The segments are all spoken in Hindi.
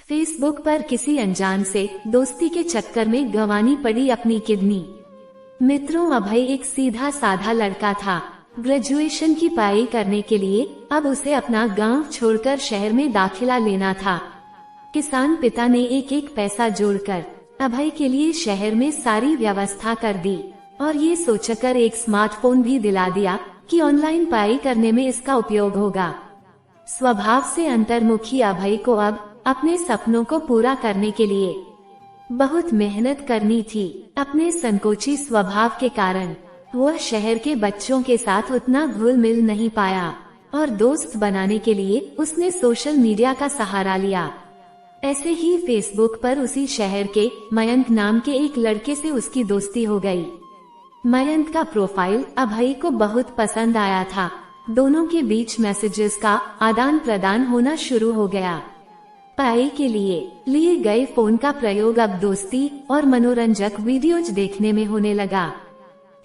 फेसबुक पर किसी अनजान से दोस्ती के चक्कर में गंवानी पड़ी अपनी किडनी। मित्रों, अभय एक सीधा साधा लड़का था। ग्रेजुएशन की पढ़ाई करने के लिए अब उसे अपना गांव छोड़कर शहर में दाखिला लेना था। किसान पिता ने एक एक पैसा जोड़कर अभय के लिए शहर में सारी व्यवस्था कर दी और ये सोचकर एक स्मार्टफोन भी दिला दिया कि ऑनलाइन पढ़ाई करने में इसका उपयोग होगा। स्वभाव से अंतर्मुखी अभय को अब अपने सपनों को पूरा करने के लिए बहुत मेहनत करनी थी। अपने संकोची स्वभाव के कारण वह शहर के बच्चों के साथ उतना घुल मिल नहीं पाया और दोस्त बनाने के लिए उसने सोशल मीडिया का सहारा लिया। ऐसे ही फेसबुक पर उसी शहर के मयंक नाम के एक लड़के से उसकी दोस्ती हो गई। मयंक का प्रोफाइल अभय को बहुत पसंद आया था। दोनों के बीच मैसेजेस का आदान प्रदान होना शुरू हो गया। पढ़ाई के लिए गए फोन का प्रयोग अब दोस्ती और मनोरंजक वीडियोज देखने में होने लगा।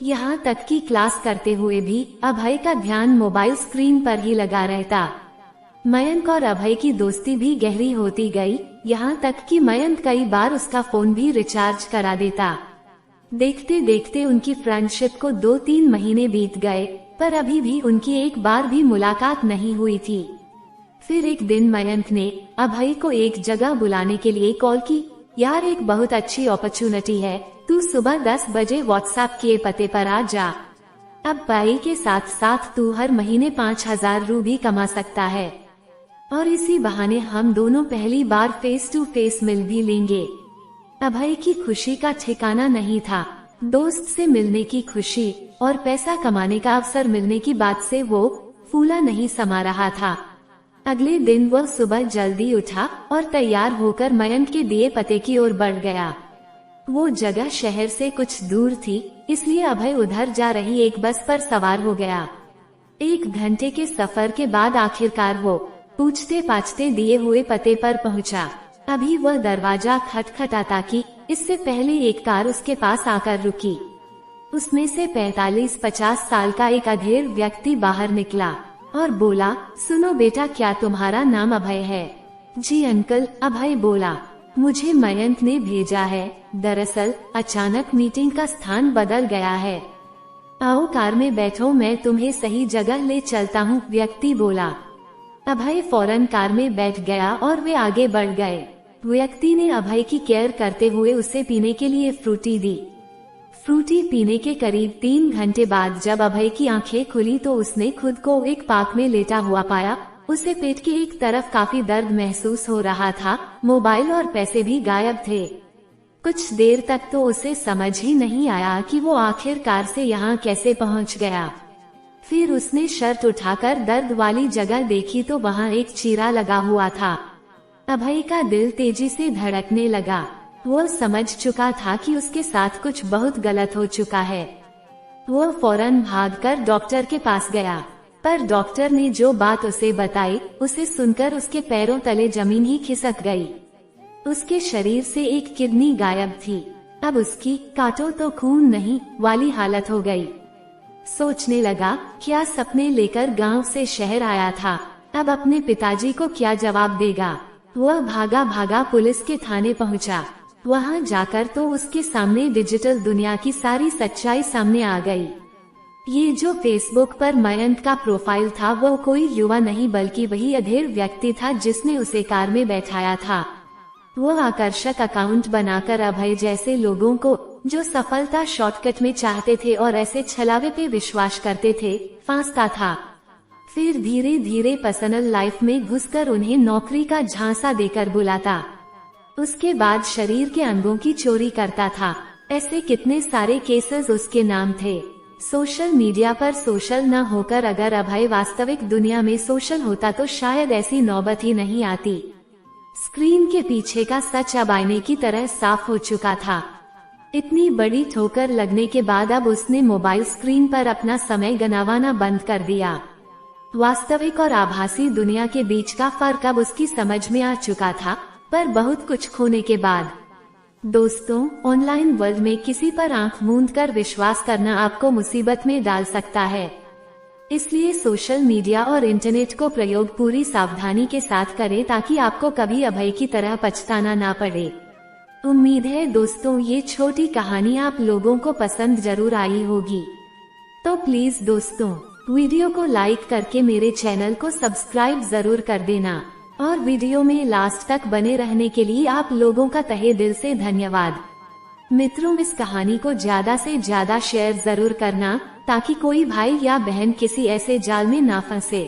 यहाँ तक कि क्लास करते हुए भी अभय का ध्यान मोबाइल स्क्रीन पर ही लगा रहता। मयंक और अभय की दोस्ती भी गहरी होती गई, यहाँ तक कि मयंक कई बार उसका फोन भी रिचार्ज करा देता। देखते देखते उनकी फ्रेंडशिप को 2-3 महीने बीत गए, पर अभी भी उनकी एक बार भी मुलाकात नहीं हुई थी। फिर एक दिन मयंक ने अभय को एक जगह बुलाने के लिए कॉल की। यार, एक बहुत अच्छी अपॉर्चुनिटी है, तू सुबह 10 बजे व्हाट्सएप के पते पर आ जा। अब पढ़ाई के साथ साथ तू हर महीने 5,000 रू भी कमा सकता है और इसी बहाने हम दोनों पहली बार फेस टू फेस मिल भी लेंगे। अभय की खुशी का ठिकाना नहीं था। दोस्त से मिलने की खुशी और पैसा कमाने का अवसर मिलने की बात से वो फूला नहीं समा रहा था। अगले दिन वह सुबह जल्दी उठा और तैयार होकर मयंक के दिए पते की ओर बढ़ गया। वो जगह शहर से कुछ दूर थी, इसलिए अभय उधर जा रही एक बस पर सवार हो गया। 1 घंटे के सफर के बाद आखिरकार वो पूछते पाछते दिए हुए पते पर पहुंचा। अभी वह दरवाजा खटखटाता कि इससे पहले एक कार उसके पास आकर रुकी। उसमें से 45-50 साल का एक अधेड़ व्यक्ति बाहर निकला और बोला, सुनो बेटा, क्या तुम्हारा नाम अभय है? जी अंकल, अभय बोला। मुझे मयंक ने भेजा है। दरअसल अचानक मीटिंग का स्थान बदल गया है। आओ कार में बैठो, मैं तुम्हें सही जगह ले चलता हूँ, व्यक्ति बोला। अभय फौरन कार में बैठ गया और वे आगे बढ़ गए। व्यक्ति ने अभय की केयर करते हुए उसे पीने के लिए फ्रूटी दी। फ्रूटी पीने के करीब 3 घंटे बाद जब अभय की आंखें खुली तो उसने खुद को एक पार्क में लेटा हुआ पाया। उसे पेट की एक तरफ काफी दर्द महसूस हो रहा था। मोबाइल और पैसे भी गायब थे। कुछ देर तक तो उसे समझ ही नहीं आया कि वो आखिरकार से यहाँ कैसे पहुँच गया। फिर उसने शर्ट उठाकर दर्द वाली जगह देखी तो वहाँ एक चीरा लगा हुआ था। अभय का दिल तेजी से धड़कने लगा। वो समझ चुका था कि उसके साथ कुछ बहुत गलत हो चुका है। वो फौरन भागकर डॉक्टर के पास गया, पर डॉक्टर ने जो बात उसे बताई उसे सुनकर उसके पैरों तले जमीन ही खिसक गई। उसके शरीर से एक किडनी गायब थी। अब उसकी काटो तो खून नहीं वाली हालत हो गई। सोचने लगा, क्या सपने लेकर गांव से शहर आया था, अब अपने पिताजी को क्या जवाब देगा। वह भागा भागा पुलिस के थाने पहुंचा। वहां जाकर तो उसके सामने डिजिटल दुनिया की सारी सच्चाई सामने आ गई। ये जो फेसबुक पर मयंक का प्रोफाइल था वो कोई युवा नहीं बल्कि वही अधेड़ व्यक्ति था जिसने उसे कार में बैठाया था। वो आकर्षक अकाउंट बनाकर अभय जैसे लोगों को जो सफलता शॉर्टकट में चाहते थे और ऐसे छलावे पे विश्वास करते थे, फांसता था। फिर धीरे धीरे पर्सनल लाइफ में घुसकर उन्हें नौकरी का झांसा देकर बुलाता। उसके बाद शरीर के अंगों की चोरी करता था। ऐसे कितने सारे केसेस उसके नाम थे। सोशल मीडिया पर सोशल न होकर अगर अभय वास्तविक दुनिया में सोशल होता तो शायद ऐसी नौबत ही नहीं आती। स्क्रीन के पीछे का सच अब आईने की तरह साफ हो चुका था। इतनी बड़ी ठोकर लगने के बाद अब उसने मोबाइल स्क्रीन पर अपना समय गंवाना बंद कर दिया। वास्तविक और आभासी दुनिया के बीच का फर्क अब उसकी समझ में आ चुका था, पर बहुत कुछ खोने के बाद। दोस्तों, ऑनलाइन वर्ल्ड में किसी पर आंख मूंद कर विश्वास करना आपको मुसीबत में डाल सकता है। इसलिए सोशल मीडिया और इंटरनेट को प्रयोग पूरी सावधानी के साथ करें ताकि आपको कभी अभय की तरह पछताना ना पड़े। उम्मीद है दोस्तों ये छोटी कहानी आप लोगों को पसंद जरूर आई होगी। तो प्लीज दोस्तों वीडियो को लाइक करके मेरे चैनल को सब्सक्राइब जरूर कर देना और वीडियो में लास्ट तक बने रहने के लिए आप लोगों का तहे दिल से धन्यवाद। मित्रों इस कहानी को ज्यादा से ज्यादा शेयर जरूर करना ताकि कोई भाई या बहन किसी ऐसे जाल में ना फंसे।